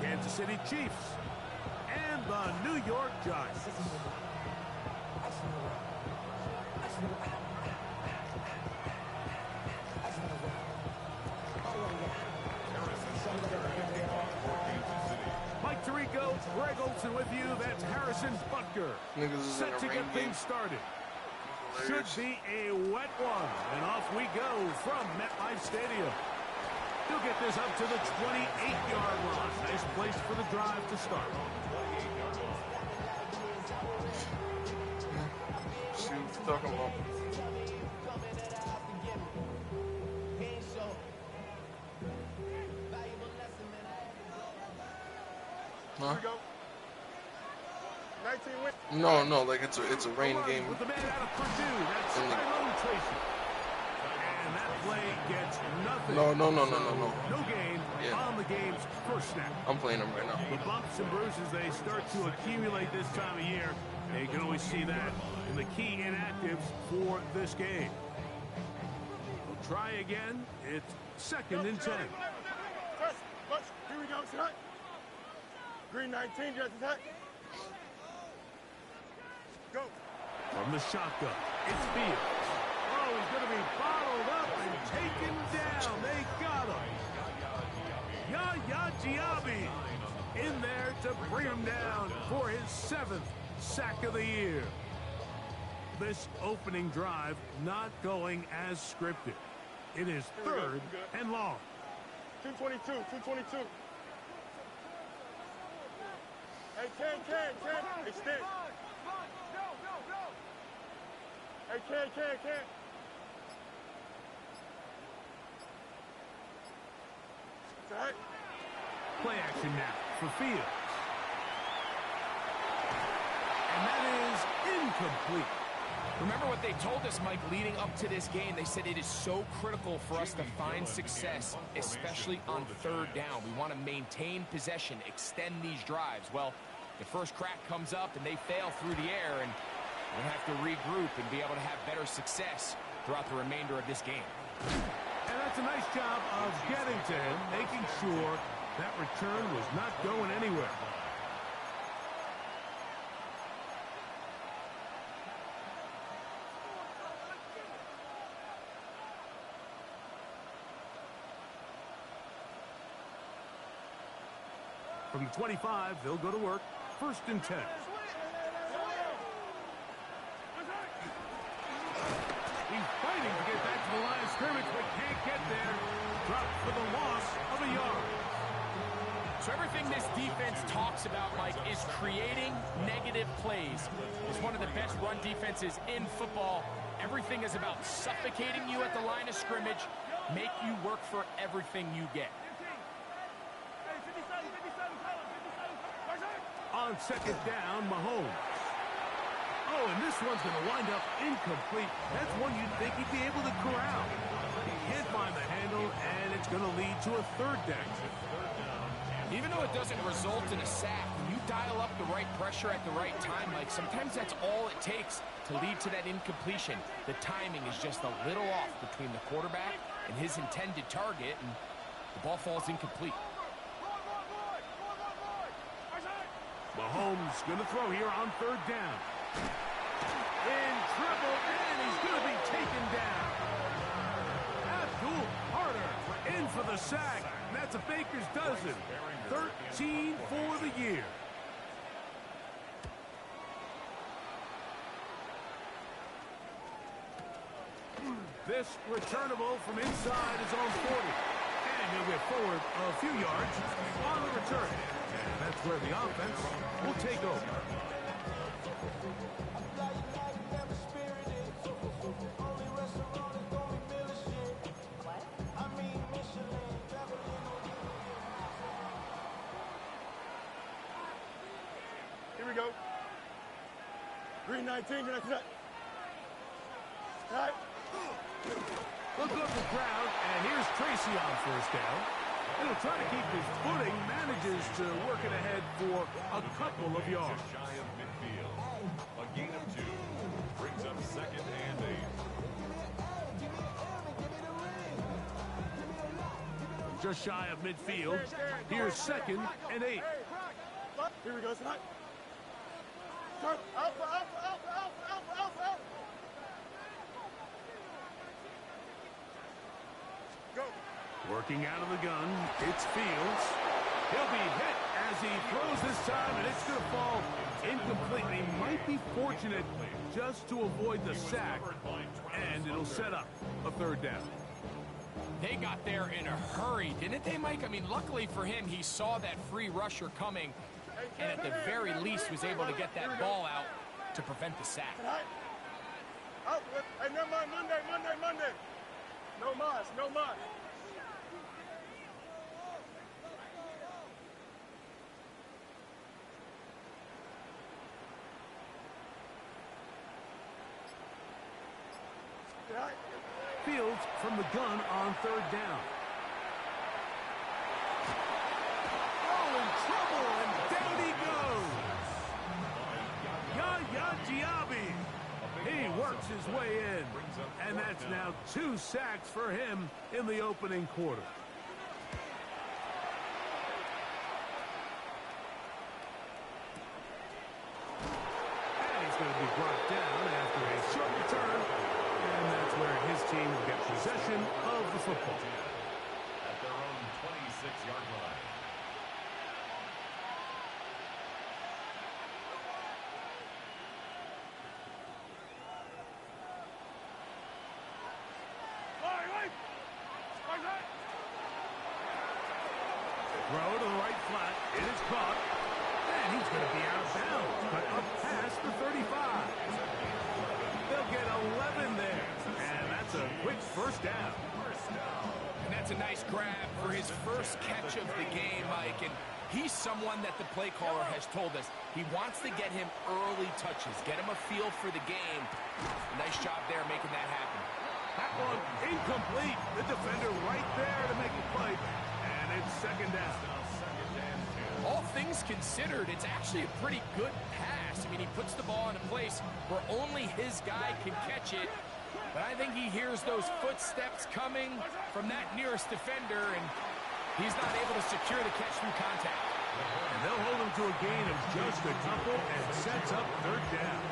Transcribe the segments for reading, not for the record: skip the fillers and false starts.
Kansas City Chiefs and the New York Giants. Mike Tirico, Greg Olson with you. That's Harrison Butker. Set to get things started. Should be a wet one. And off we go from MetLife Stadium. He'll get this up to the 28-yard line. Nice place for the drive to start. See what you're talking about. Huh? No, like it's a rain game. With the man out of Purdue, that's Tyrone Tracy. And that play gets nothing. No. No gain on the game's first snap. I'm playing him right now. The bumps and bruises, they start to accumulate this time of year. You can always see that in the key inactives for this game. We'll try again. It's 2nd and 10. Here we go, son. Green 19, just attack. Go. From the shotgun, it's Fields. Oh, he's going to be bottled up and taken down. They got him. Yaya Diaby in there to bring him down for his 7th sack of the year. This opening drive not going as scripted. It is 3rd and long. 222. Hey, Ken. Extend. Hey, Ken. Right. Play action now for Fields. And that is incomplete. Remember what they told us, Mike, leading up to this game. They said it is so critical for us to find success, especially on 3rd down. We want to maintain possession, extend these drives. Well, the first crack comes up and they fail through the air, and we'll have to regroup and be able to have better success throughout the remainder of this game. And that's a nice job of getting to him, making sure that return was not going anywhere. From the 25, they'll go to work. 1st and 10. He's fighting to get back to the line of scrimmage, but can't get there. Dropped for the loss of a yard. So everything this defense talks about, Mike, is creating negative plays. It's one of the best run defenses in football. Everything is about suffocating you at the line of scrimmage, make you work for everything you get. On 2nd down, Mahomes. Oh, and this one's going to wind up incomplete. That's one you'd think he'd be able to corral. He can't find the handle, and it's going to lead to a 3rd down. Even though it doesn't result in a sack, when you dial up the right pressure at the right time, Mike, sometimes that's all it takes to lead to that incompletion. The timing is just a little off between the quarterback and his intended target, and the ball falls incomplete. Mahomes going to throw here on 3rd down. In trouble, and he's going to be taken down. Abdul Carter in for the sack. And that's a baker's dozen. 13 for the year. This returnable from inside his own 40. And he'll get forward a few yards on the return. And that's where the offense will take over. Here we go. Green 19, you're not. Right. Look up the crowd, and here's Tracy on 1st down. He'll try to keep his footing, manages to work it ahead for a couple of yards. Shy of midfield. A gain of 2 brings up 2nd and 8. just shy of midfield. Here's 2nd and 8. Here we go, son. Turn. Alpha. Go. Working out of the gun, it's Fields. He'll be hit as he throws this time, and it's going to fall incomplete. He might be fortunate just to avoid the sack, and it'll set up a 3rd down. They got there in a hurry, didn't they, Mike? I mean, luckily for him, he saw that free rusher coming, and at the very least was able to get that ball out to prevent the sack. Hey, never mind, Monday. No mas. Fields from the gun on 3rd down. Oh, in trouble, and down he goes. Yaya Diaby. He works his way in, and that's now 2 sacks for him in the opening quarter. And he's going to be brought down after a short return. And that's where his team will get possession of the football. At their own 26-yard line. Throw to the right flat. It is caught. And he's going to be out of bounds, but up past the 35. They'll get 11 there. And that's a quick 1st down. And that's a nice grab for his first catch of the game, Mike. And he's someone that the play caller has told us he wants to get him early touches, get him a feel for the game. Nice job there making that happen. That one incomplete. The defender right there to make the play. And it's 2nd down. All things considered, it's actually a pretty good pass. I mean, he puts the ball in a place where only his guy can catch it. But I think he hears those footsteps coming from that nearest defender, and he's not able to secure the catch through contact. And they'll hold him to a gain of just a couple and sets up 3rd down.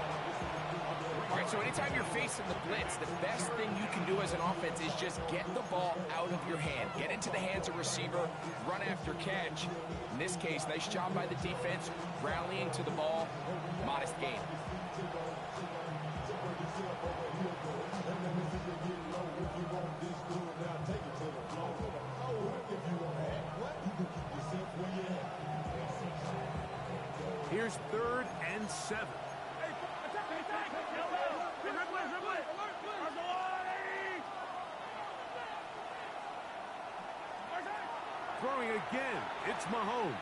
All right, so anytime you're facing the blitz, the best thing you can do as an offense is just get the ball out of your hand. Get into the hands of receiver, run after catch. In this case, nice job by the defense, rallying to the ball, modest gain. Here's 3rd and 7. Throwing again, it's Mahomes.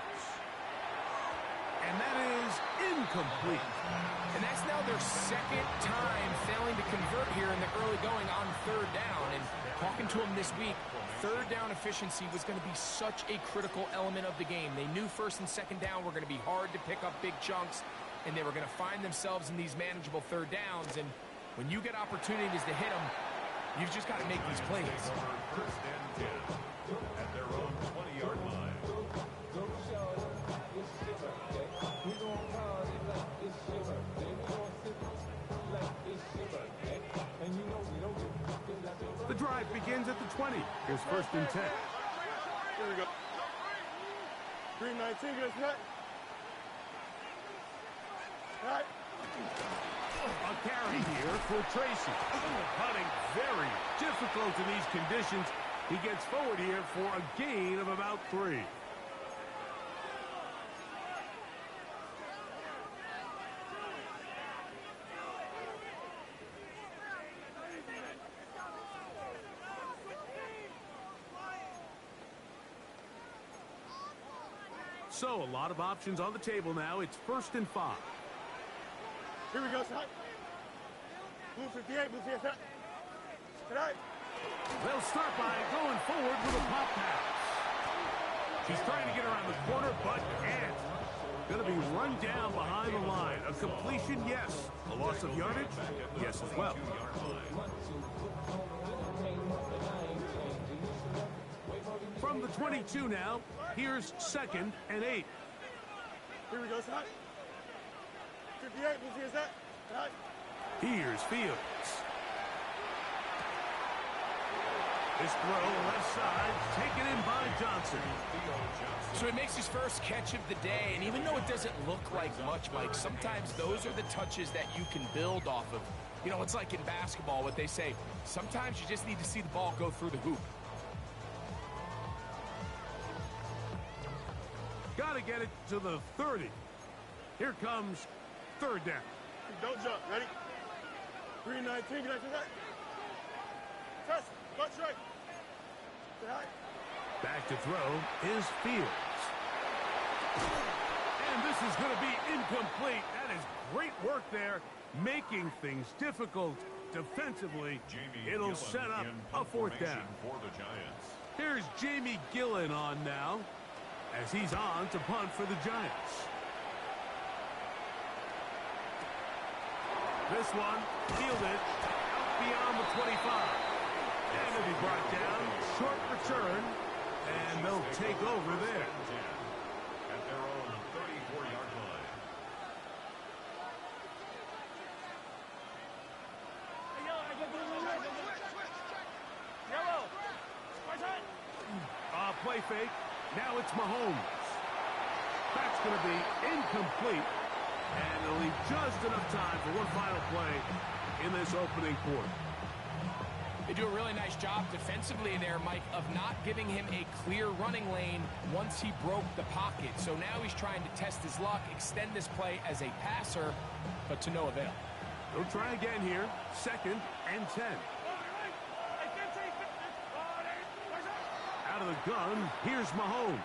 And that is incomplete. And that's now their 2nd time failing to convert here in the early going on 3rd down. And talking to him this week, 3rd down efficiency was going to be such a critical element of the game. They knew 1st and 2nd down were going to be hard to pick up big chunks, and they were going to find themselves in these manageable 3rd downs. And when you get opportunities to hit them, you've just got to make these plays. 1st and 10 at their own 20-yard line. The drive begins at the 20. Here's 1st and 10. Here we go. 319, get us net. All right. A carry here for Tracy. Putting very difficult in these conditions. He gets forward here for a gain of about 3. So, a lot of options on the table now. It's 1st and 5. Here we go, son. Blue 58, blue 58. Tonight. They'll start by going forward with a pop pass. He's trying to get around the corner, but can't. Going to be run down behind the line. A completion, yes. A loss of yardage, yes as well. From from the 22 now. Here's 2nd and 8. Here we go, side. 58, move here, set. Right. Here's Fields. This throw left side, taken in by Johnson. So he makes his first catch of the day, and even though it doesn't look like much, Mike, sometimes those are the touches that you can build off of. You know, it's like in basketball, what they say, sometimes you just need to see the ball go through the hoop. Got to get it to the 30. Here comes 3rd down. Don't jump. Ready? 319. Get out to that. Press. Butt straight. Right. Back to throw is Fields. And this is going to be incomplete. That is great work there, making things difficult defensively. It'll set up a 4th down. For the Giants. Here's Jamie Gillen on now, as he's on to punt for the Giants. This one fielded out beyond the 25. And it'll be brought down. Short return. And they'll take over there. At their own 34-yard line. Yellow. Play fake. Now it's Mahomes. That's going to be incomplete. And they'll leave just enough time for one final play in this opening quarter. They do a really nice job defensively there, Mike, of not giving him a clear running lane once he broke the pocket. So now he's trying to test his luck, extend this play as a passer, but to no avail. They'll try again here. 2nd and 10. Out of the gun, here's Mahomes.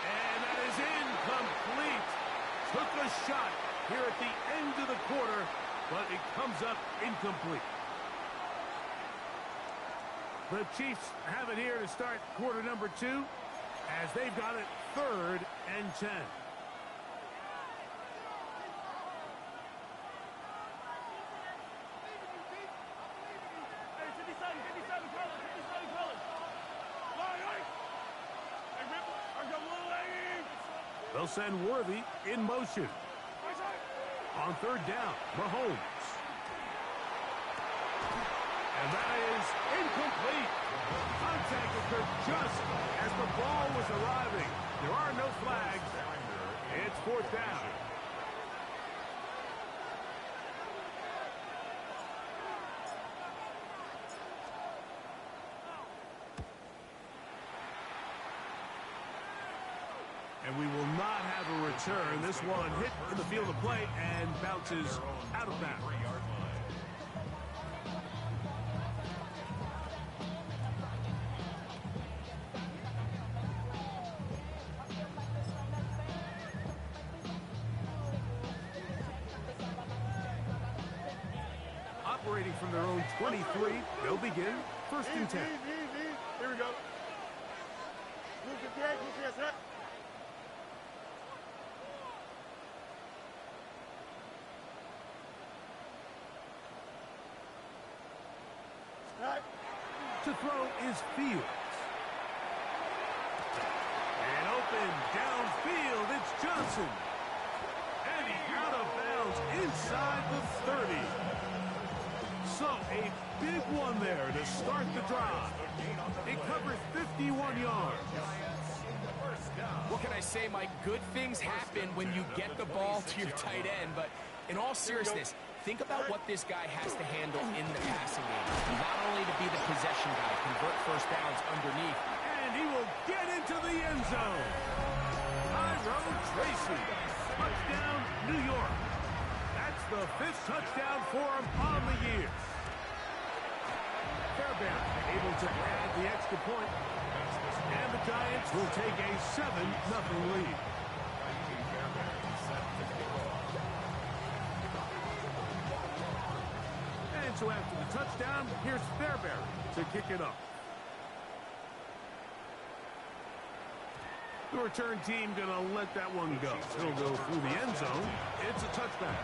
And that is incomplete. Took a shot here at the end of the quarter, but it comes up incomplete. The Chiefs have it here to start quarter number 2, as they've got it 3rd and 10. They'll send Worthy in motion. On 3rd down, Mahomes. And that is incomplete. Contact occurred just as the ball was arriving. There are no flags. It's 4th down. And we will not have a return. This one hit in the field of play and bounces out of bounds. Operating from their own 23, they'll begin 1st and 10. Here we go. Move 58, move here, set. To throw is Fields. And open downfield, it's Johnson. And he's out of bounds inside the 30. So a big one there to start the drive. It covers 51 yards. What can I say, Mike? Good things happen when you get the ball to your tight end, but in all seriousness, think about what this guy has to handle in the passing game. Not only to be the possession guy, convert 1st downs underneath. And he will get into the end zone. Tyrone Tracy. Touchdown, New York. That's the 5th touchdown for him on the year. Fairbairn able to add the extra point. And the Giants will take a 7-0 lead. And so after the touchdown, here's Fairbairn to kick it up. The return team going to let that one go. It'll go through the end zone. It's a touchback.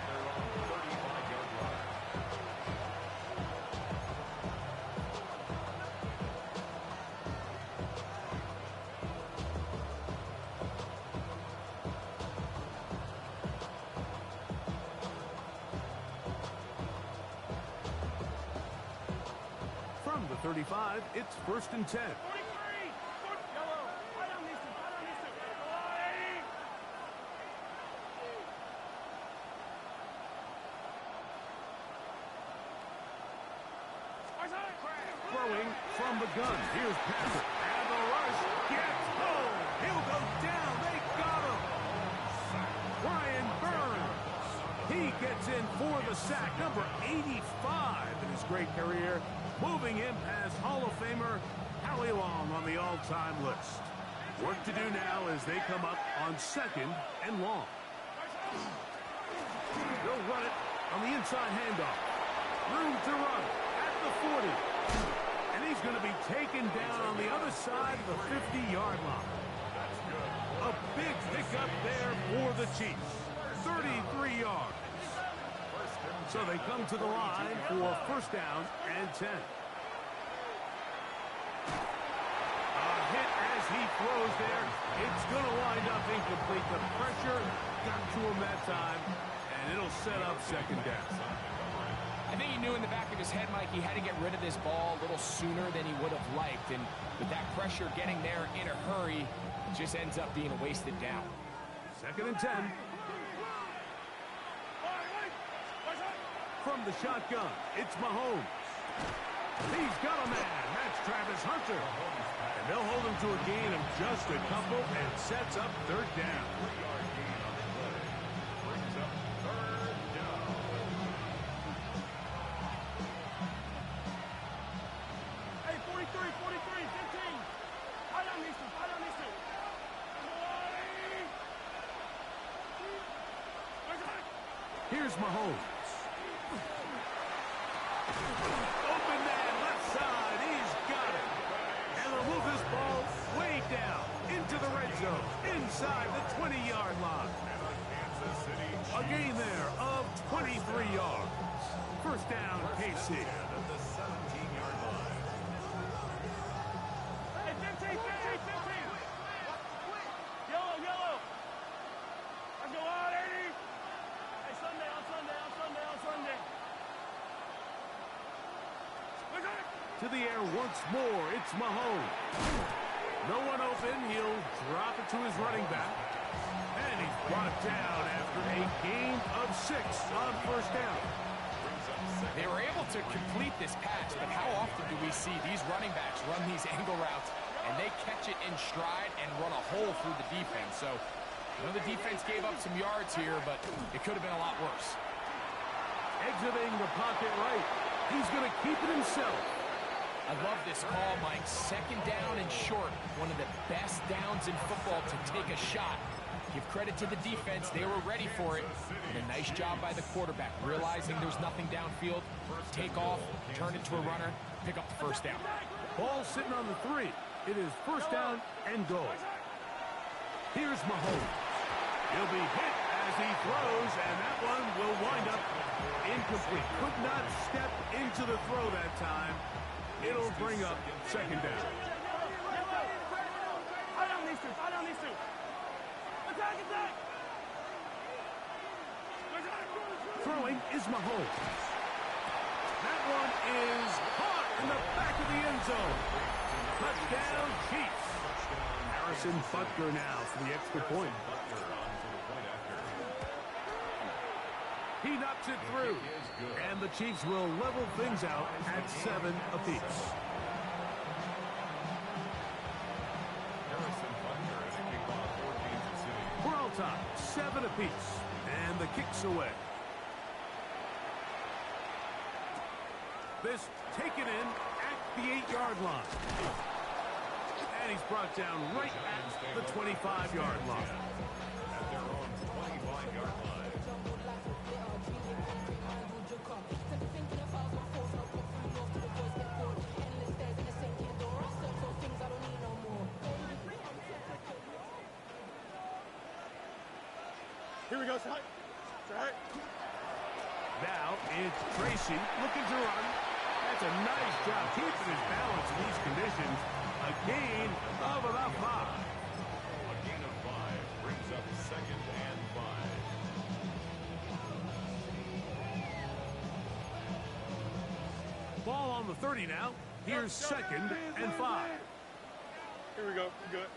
35, it's 1st and 10. 43! Yellow! Right on these two! Right on these two! Go on, 80! Throwing from the gun. Here's Patrick. And the rush gets home. He'll go down. They got him. Brian Burns. He gets in for the sack. Number 85 in his great career. Moving him past Hall of Famer Howie Long on the all-time list. Work to do now as they come up on 2nd and long. They'll run it on the inside handoff. Room to run at the 40. And he's going to be taken down on the other side of the 50-yard line. A big pickup there for the Chiefs. 33 yards. So they come to the line for 1st down and 10. A hit as he throws there. It's going to wind up incomplete. The pressure got to him that time, and it'll set up 2nd down. I think he knew in the back of his head, Mike, he had to get rid of this ball a little sooner than he would have liked. And with that pressure getting there in a hurry, it just ends up being a wasted down. 2nd and 10. From the shotgun, it's Mahomes. He's got a man. That's Travis Hunter. And they'll hold him to a gain of just a couple and sets up 3rd down. Hey, 43, 43, 15. Right on these two, right on these two. Here's Mahomes. Open man, left side. He's got it. And they'll move this ball way down into the red zone, inside the 20-yard line. A gain there of 23 yards. 1st down, KC. Hey, 15, 15, 15. Yellow, yellow. Let's go on, 80. Hey, Sunday, on Sunday, on Sunday, on Sunday. To the air once more, it's Mahomes. No one open, he'll drop it to his running back. And he's brought down after a gain of 6 on 1st down. They were able to complete this pass, but how often do we see these running backs run these angle routes and they catch it in stride and run a hole through the defense? So, I know the defense gave up some yards here, but it could have been a lot worse. Exiting the pocket right. He's going to keep it himself. I love this call, Mike. 2nd down and short. One of the best downs in football to take a shot. Give credit to the defense. They were ready for it. And a nice job by the quarterback, realizing there's nothing downfield. Take off, turn it to a runner, pick up the 1st down. Ball sitting on the 3. It is 1st down and goal. Here's Mahomes. He'll be hit as he throws, and that one will wind up incomplete. Could not step into the throw that time. It'll bring up 2nd down. Right on these two, right on these two. Attack, attack. Throwing is Mahomes. That one is caught in the back of the end zone. Touchdown, Chiefs. Harrison Butker now for the extra point. He knocks it through. And the Chiefs will level things out at 7 apiece. We're all tied, 7 apiece. And the kick's away. This taken in at the 8-yard line. And he's brought down right at the 25-yard line. At their own 25-yard line. Here we go, Side. Side. Now it's Tracy looking to run. That's a nice job keeping his balance in these conditions. A gain of about 5. A gain of 5 brings up 2nd and 5. Ball on the 30 now. Here's 2nd and 5. Here we go. We're good.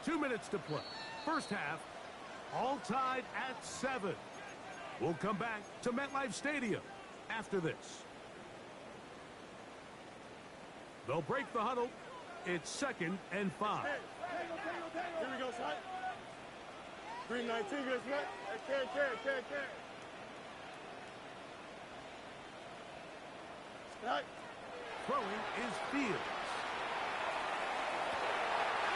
2 minutes to play. First half, all tied at 7. We'll come back to MetLife Stadium after this. They'll break the huddle. It's 2nd and 5. Here we go, son. Green 19, good, man. Carry. Right. Throwing is Fields.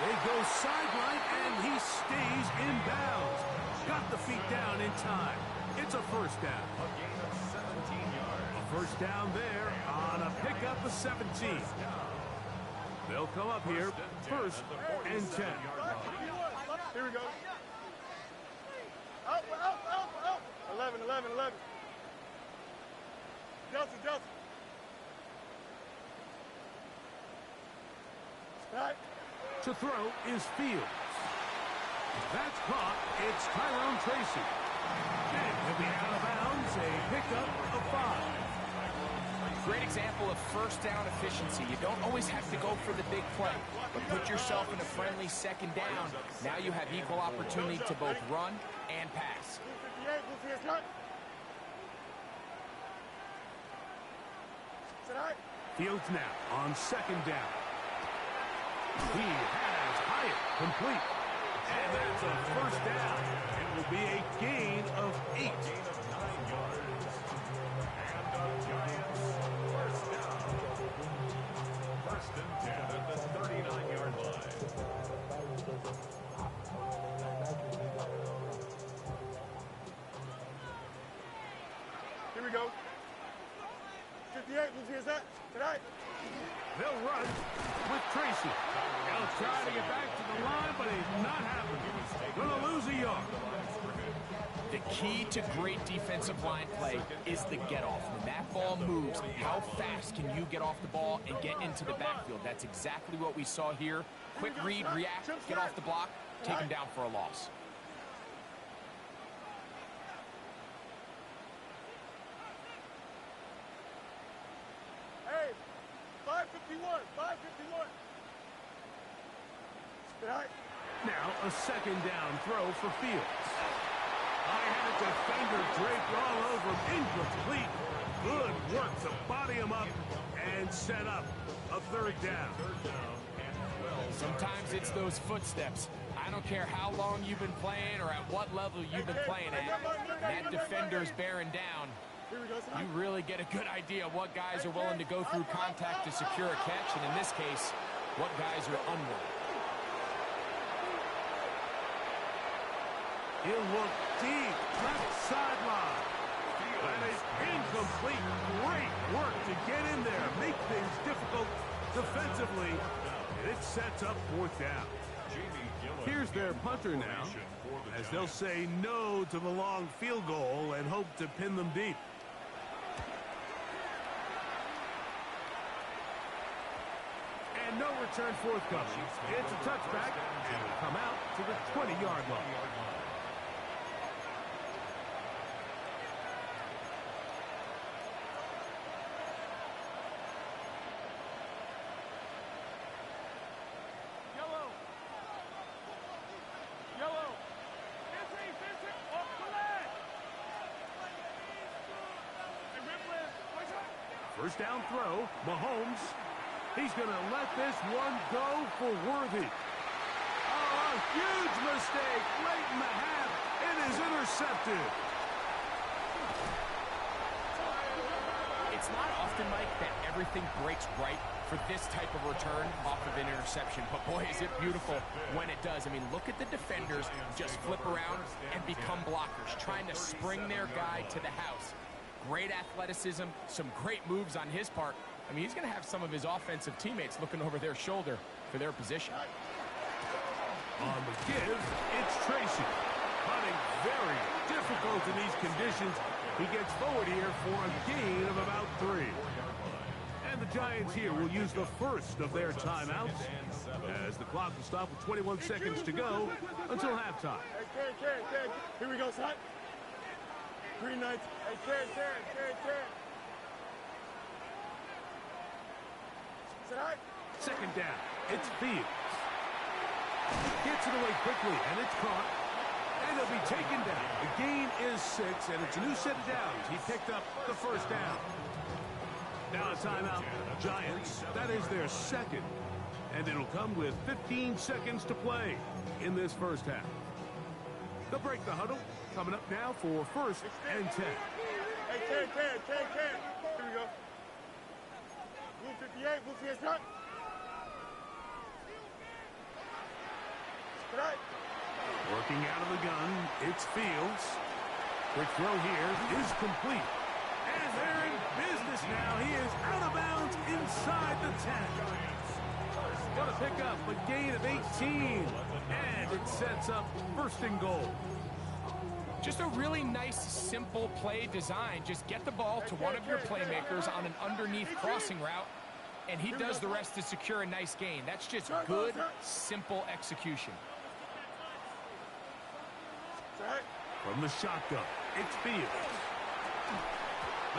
They go sideline, and he stays in bounds. Got the feet down in time. It's a first down. A gain of 17 yards. A first down there on a pickup of 17. They'll come up here, 1st and 10. Here we go. Out. 11. Delta. Right. To throw is Fields. That's caught. It's Tyrone Tracy. And he'll be out of bounds. A pickup of 5. Great example of first down efficiency. You don't always have to go for the big play, but put yourself in a friendly 2nd down. Now you have equal opportunity to both run and pass. 58, Fields now on 2nd down. He has Hyatt complete. And that's a first down. It will be a gain of 8. Gain of 9 yards. And the Giants first down. 1st and 10 at the 39-yard line. Here we go. 58, who's that? Tonight. They'll run with Tracy. They'll try to get back to the line, but it's not happening. Gonna lose a yard. The key to great defensive line play is the get-off. When that ball moves, how fast can you get off the ball and get into the backfield? That's exactly what we saw here. Quick read, react, get off the block, take him down for a loss. Hey, 551. Right. Now a 2nd down throw for Fields. I had a defender draped all over him. Incomplete. Good work to body him up and set up a 3rd down. Sometimes it's those footsteps. I don't care how long you've been playing or at what level you've been playing at. That defender's bearing down. You really get a good idea of what guys are willing to go through contact to secure a catch, and in this case, what guys are unwilling. He'll look deep, left sideline. That is incomplete. Great work to get in there, make things difficult defensively, and it sets up 4th down. Here's their punter now, as they'll say no to the long field goal and hope to pin them deep. And no return forthcoming. It's a touchback, and will come out to the 20-yard line. First down throw, Mahomes. He's going to let this one go for Worthy. Oh, a huge mistake late in the half. It is intercepted. It's not often, Mike, that everything breaks right for this type of return off of an interception. But boy, is it beautiful when it does. I mean, look at the defenders just flip around and become blockers, trying to spring their guy to the house. Great athleticism, some great moves on his part. I mean, he's going to have some of his offensive teammates looking over their shoulder for their position. On the give, it's Tracy. Hunting very difficult in these conditions. He gets forward here for a gain of about 3. And the Giants here will use the first of their timeouts as the clock will stop with 21 seconds to go until halftime. Here we go, son. Green 19. Hey, carry. Second down. It's Fields. Gets it away quickly, and it's caught. And it'll be taken down. The gain is 6, and it's a new set of downs. He picked up the first down. Now a timeout. Giants. That is their second. And it'll come with 15 seconds to play in this first half. They'll break the huddle. Coming up now for first and 10. Hey, 10. Here we go. Move 58, move 58, cut. Cut. Working out of the gun, it's Fields. Quick throw here is complete. And they're in business now. He is out of bounds inside the 10. What a pickup, a gain of 18. And it sets up first and goal. Just a really nice, simple play design. Just get the ball to one of your playmakers on an underneath crossing route, and he does the rest to secure a nice gain. That's just good, simple execution. From the shotgun, it's Fields.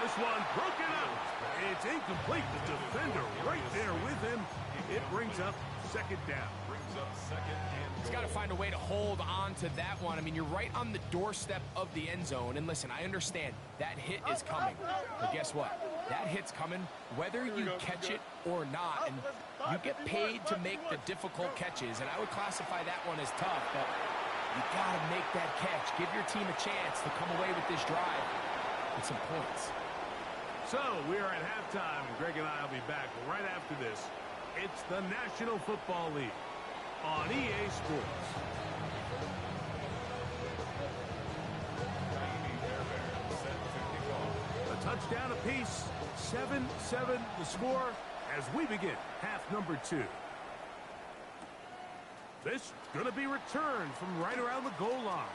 This one broken up. It's incomplete. The defender right there with him. It brings up second down. He's got to find a way to hold on to that one. I mean, you're right on the doorstep of the end zone. And listen, I understand that hit is coming. But guess what? That hit's coming whether you catch it or not. And you get paid to make the difficult catches. And I would classify that one as tough. But you got to make that catch. Give your team a chance to come away with this drive with some points. So we're at halftime. Greg and I will be back right after this. It's the National Football League on EA Sports. A touchdown apiece, 7-7 the score as we begin half number 2. This is going to be returned from right around the goal line.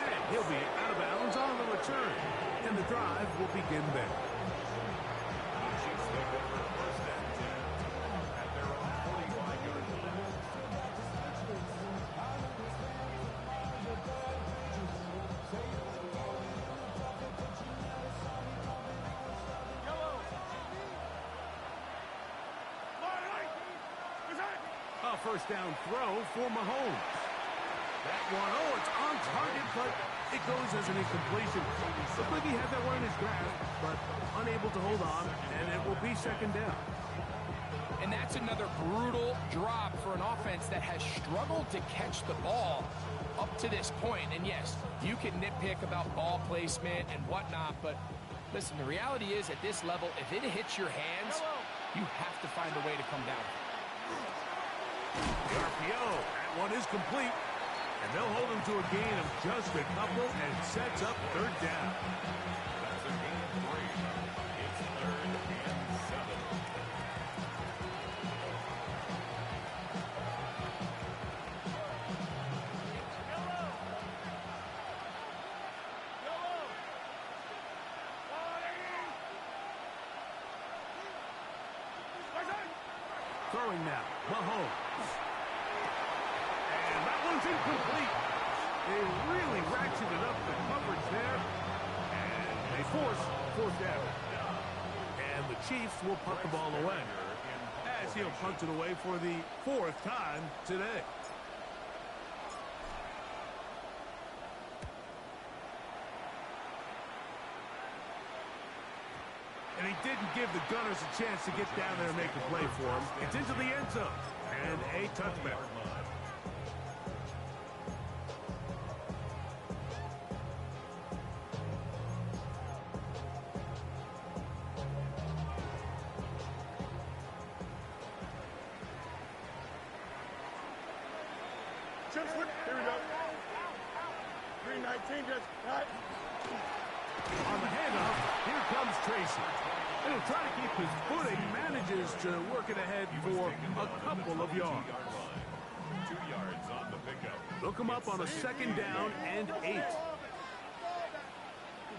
And he'll be out of bounds on the return. And the drive will begin there. A first down throw for Mahomes. That one, oh, it's on target, but it goes as an incompletion. Looked like he had that one in his grasp, but unable to hold on, and it will be second down. And that's another brutal drop for an offense that has struggled to catch the ball up to this point. And yes, you can nitpick about ball placement and whatnot, but listen, the reality is at this level, if it hits your hands, you have to find a way to come down. The RPO, that one is complete. And they'll hold him to a gain of just a couple and sets up third down. That's a gain of 3. It's 3rd and 7. Throwing now, Mahomes. And that one's incomplete. They really ratcheted up the coverage there. And they force fourth down. And the Chiefs will punt the ball away, as he'll punt it away for the 4th time today. And he didn't give the Gunners a chance to get down there and make a play for him. It's into the end zone. And a touchback. Here we go. 319, just cut. On the handoff, here comes Tracy. And he'll try to keep his footing, manages to work it ahead for a couple of yards. 2 yards on the pickup. They'll come up on a second down and 8.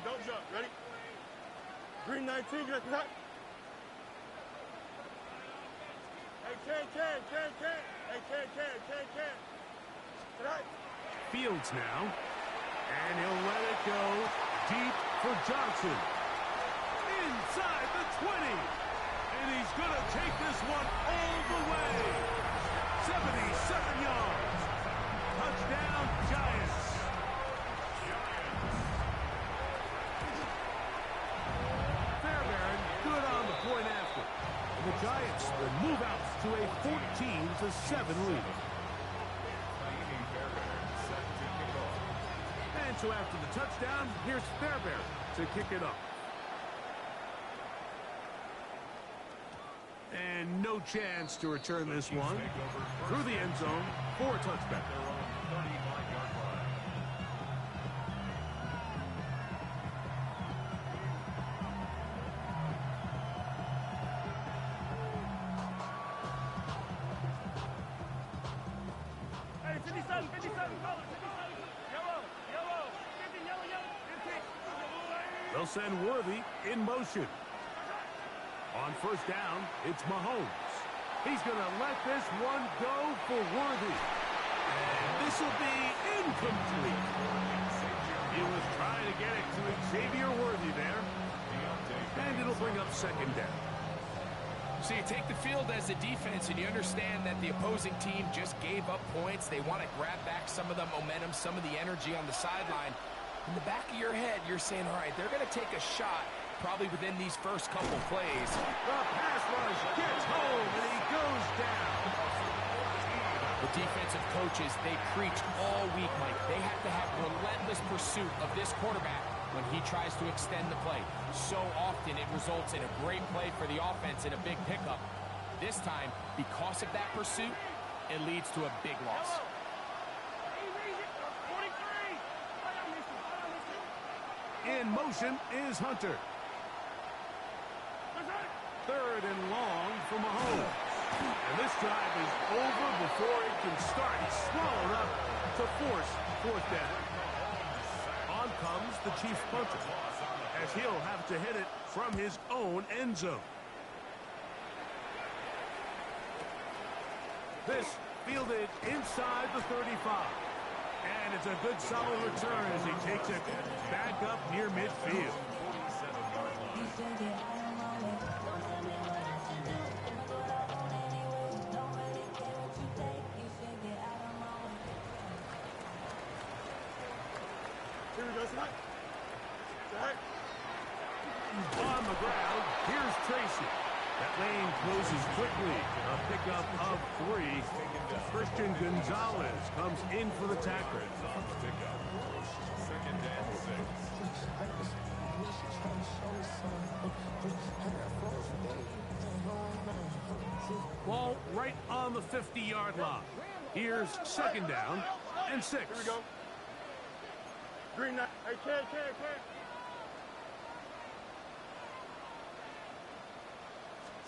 Don't jump. Ready? 319, just cut. Hey, can. Hey, can. Cut. Fields now. And he'll let it go deep for Johnson. Inside the 20. And he's going to take this one all the way. 77 yards. Touchdown, Giants. Fairbairn good on the point after. And the Giants will move out to a 14-7 lead. And so after the touchdown, here's Fairbairn to kick it up. And no chance to return this one through the end zone for a touchback. Hey, 57, 57, color, 57. Yellow, yellow, 50, yellow, yellow, 50. They'll send Worthy in motion. On first down, it's Mahomes. He's going to let this one go for Worthy. And this will be incomplete. He was trying to get it to Xavier Worthy there. And it'll bring up second down. So you take the field as a defense and you understand that the opposing team just gave up points. They want to grab back some of the momentum, some of the energy on the sideline. In the back of your head, you're saying, all right, they're going to take a shot probably within these first couple plays. The pass rush gets home, and he goes down. The defensive coaches, they preached all week, Mike. They have to have relentless pursuit of this quarterback when he tries to extend the play. So often it results in a great play for the offense and a big pickup. This time, because of that pursuit, it leads to a big loss. In motion is Hunter. Third and long for Mahomes. And this drive is over before it can start. He's swallowed up to force fourth down. On comes the Chiefs punter, as he'll have to hit it from his own end zone. This fielded inside the 35. And it's a good solid return as he takes it back up near midfield. Here we go, tonight. On the ground, here's Tracy. That lane closes quickly. A pickup of 3. Christian Gonzalez comes in for the tackle. Second and 6. Ball right on the 50-yard line. Here's second down and 6. Here we go. Green knight. Hey, can't.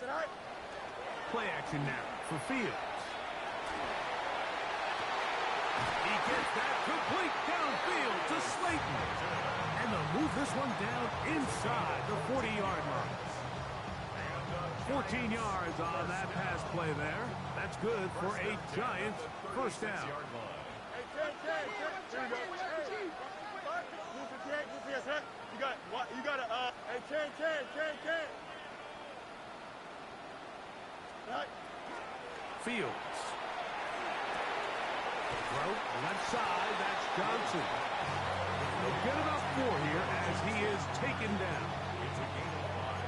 Tonight. Play action now for Fields. He gets that complete downfield to Slayton. And they'll move this one down inside the 40-yard line. 14 yards on that pass play there. That's good for a Giant first down. Hey, can't. Here we go. Hey. You got a, hey, can't. Right. Fields. Throw left side, that's Johnson. They'll get enough 4 here as he is taken down.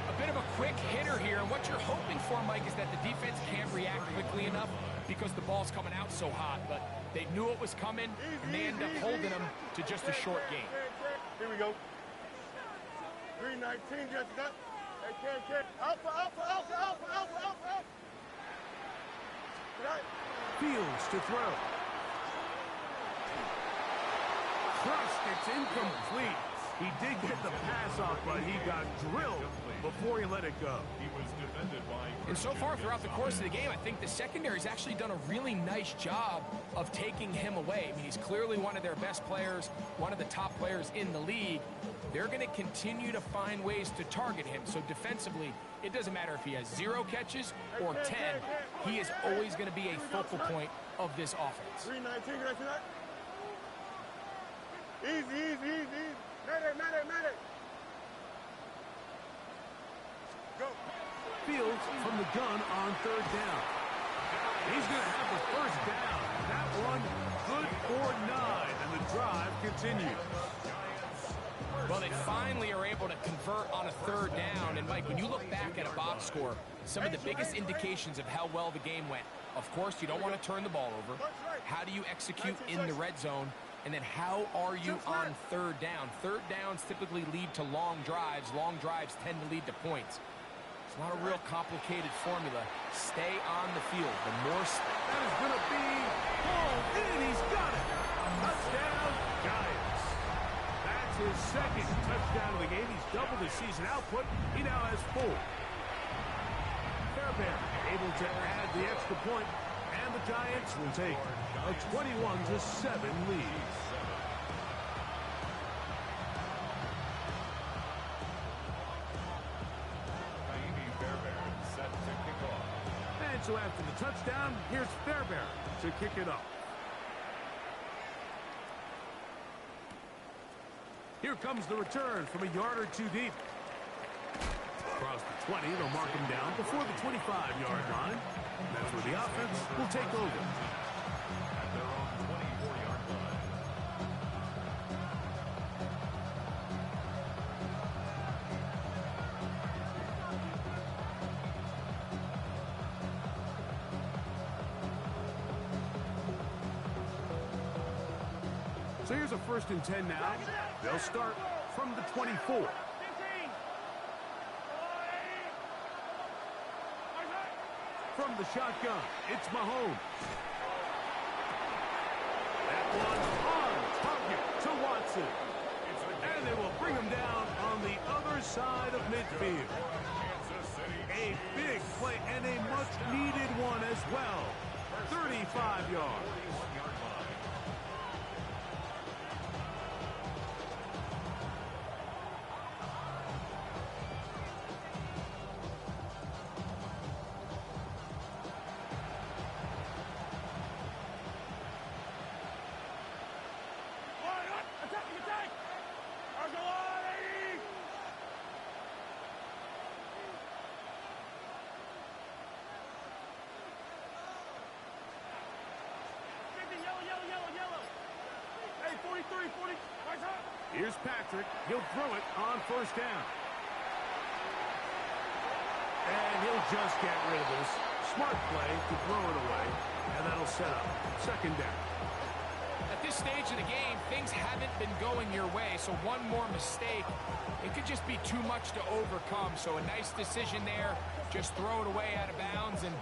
A bit of a quick hitter here, and what you're hoping for, Mike, is that the defense can't react quickly enough because the ball's coming out so hot, but they knew it was coming, and they end up holding them to just a short game. Here we go. Green 19, just up. Hey, can't. Alpha. Right. Fields to throw. Thrust, it's incomplete. He did get the pass off, but he got drilled before he let it go. He was defended by... And so far throughout the course of the game, I think the secondary's actually done a really nice job of taking him away. I mean, he's clearly one of their best players, one of the top players in the league. They're going to continue to find ways to target him. So defensively, it doesn't matter if he has 0 catches or 10. He is always going to be a focal point of this offense. 319, right tonight. Easy. Medic. Go. fields from the gun on third down. He's going to have the first down. That one good for 9, and the drive continues. Well, they finally are able to convert on a third down. And, Mike, when you look back at a box score, some of the biggest indications of how well the game went, of course, you don't want to turn the ball over. How do you execute in the red zone? And then how are you on third down? Third downs typically lead to long drives. Long drives tend to lead to points. It's not a real complicated formula. Stay on the field. The more... That is going to be pulled in. He's got it. Touchdown, Giants. That's his second touchdown of the game. He's doubled his season output. He now has 4. Fairbairn able to add the extra point, and the Giants will take a 21-7 lead. And so after the touchdown, here's Fairbairn to kick it off. Here comes the return from a yard or 2 deep. Across the 20, they'll mark him down before the 25-yard line. That's where the offense will take over. At their own 24-yard line. So here's a 1st and 10 now. They'll start from the 24. From the shotgun, it's Mahomes. That one on target to Watson. And they will bring him down on the other side of midfield. A big play and a much-needed one as well. 35 yards. Here's Patrick. He'll throw it on 1st down. And he'll just get rid of this. Smart play to throw it away. And that'll set up 2nd down. At this stage of the game, things haven't been going your way, so one more mistake, it could just be too much to overcome. So a nice decision there. Just throw it away out of bounds and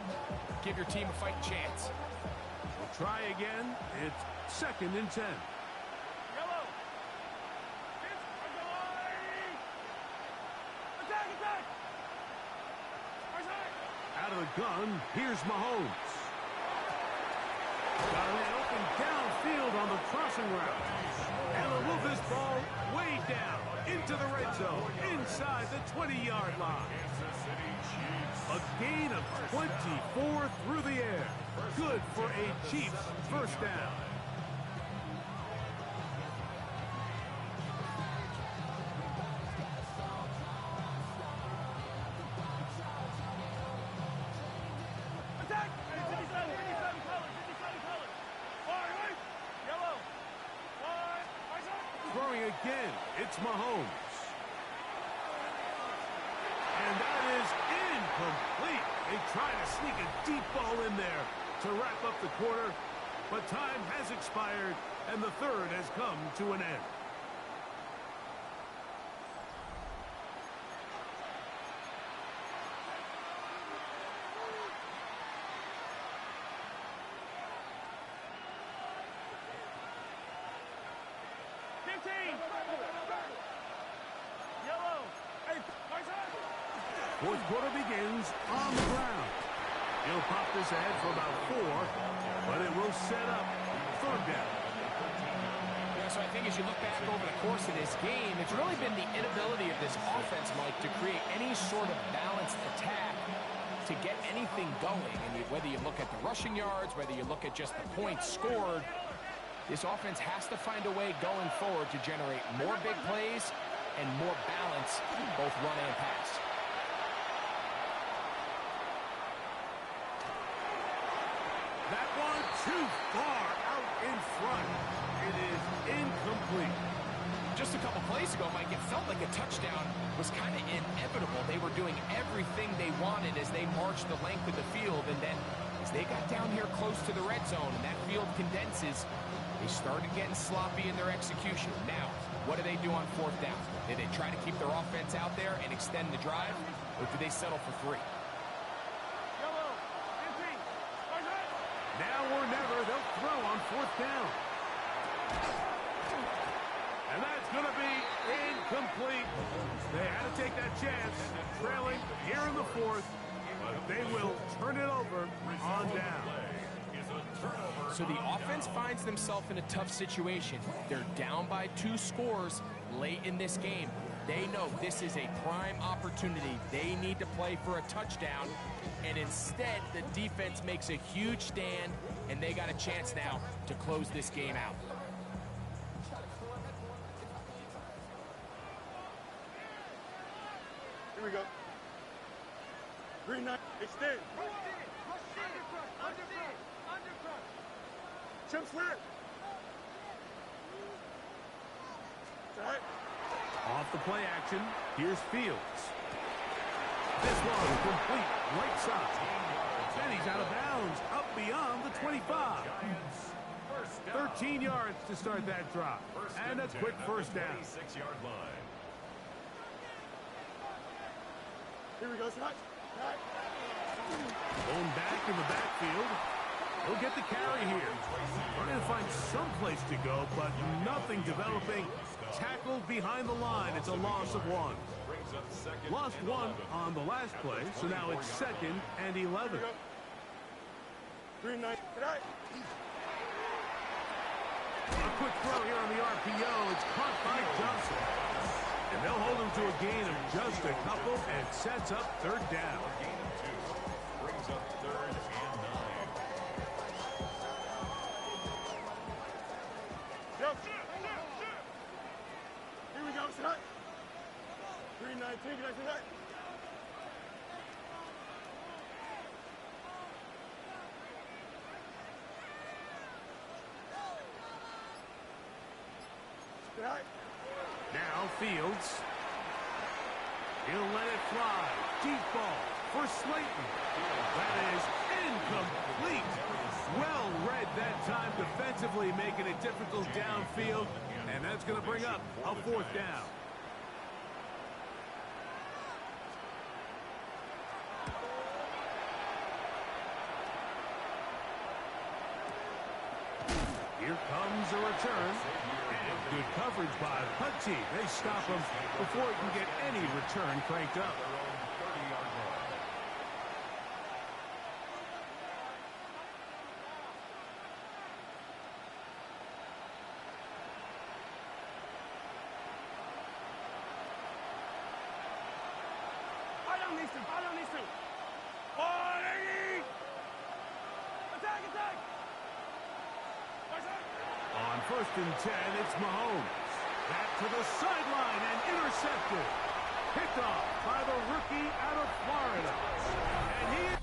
give your team a fighting chance. We'll try again. It's 2nd and 10. Out of the gun, here's Mahomes. Got a man open downfield on the crossing route. And they'll move this ball way down into the red zone, inside the 20-yard line. A gain of 24 through the air. Good for a Chiefs 1st down. Throwing again, it's Mahomes. And that is incomplete. They try to sneak a deep ball in there to wrap up the quarter, but time has expired, and the 3rd has come to an end. Fourth quarter begins on the ground. He'll pop this ahead for about 4, but it will set up 3rd down. Yeah, so I think as you look back over the course of this game, it's really been the inability of this offense, Mike, to create any sort of balanced attack to get anything going. And whether you look at the rushing yards, whether you look at just the points scored, this offense has to find a way going forward to generate more big plays and more balance, both run and pass. That one too far out in front. It is incomplete. Just a couple plays ago, Mike, it felt like a touchdown was kind of inevitable. They were doing everything they wanted as they marched the length of the field, and then as they got down here close to the red zone and that field condenses, they started getting sloppy in their execution. Now, what do they do on fourth down? Do they try to keep their offense out there and extend the drive, or do they settle for 3? Now or never, they'll throw on fourth down. And that's going to be incomplete. They had to take that chance, trailing here in the fourth, but they will turn it over on down. So the offense finds themselves in a tough situation. They're down by 2 scores late in this game. They know this is a prime opportunity. They need to play for a touchdown, and instead the defense makes a huge stand, and they got a chance now to close this game out. Here we go. Green 9, extend. Chip slant. Tight. Off the play action, here's Fields. This one complete, right side. Then he's out of bounds, up beyond the 25. 13 yards to start that drive. And a quick first down. 6-yard line. Here we go, Scott. Going back in the backfield. He'll get the carry here. Trying to find some place to go, but nothing developing. Tackled behind the line. It's a loss of 1. Lost 1 on the last play, so now it's 2nd and 11. Green 9, tonight. A quick throw here on the RPO. It's caught by Johnson. And they'll hold him to a gain of just a couple and sets up 3rd down. Gain of 2. Brings up 3rd and 9. Jump. Here we go, Scott. Green 19, can I see that? Tonight. Now Fields. He'll let it fly. Deep ball for Slayton. That is incomplete. Well read that time defensively, making it difficult downfield. And that's going to bring up a 4th down. Here comes a return. And good coverage by Putty. They stop him before he can get any return cranked up. Their own 30-yard line. Fire on these two. Fire! Attack! On 1st and 10, it's Mahomes. Back to the sideline and intercepted. Picked off by the rookie out of Florida. And he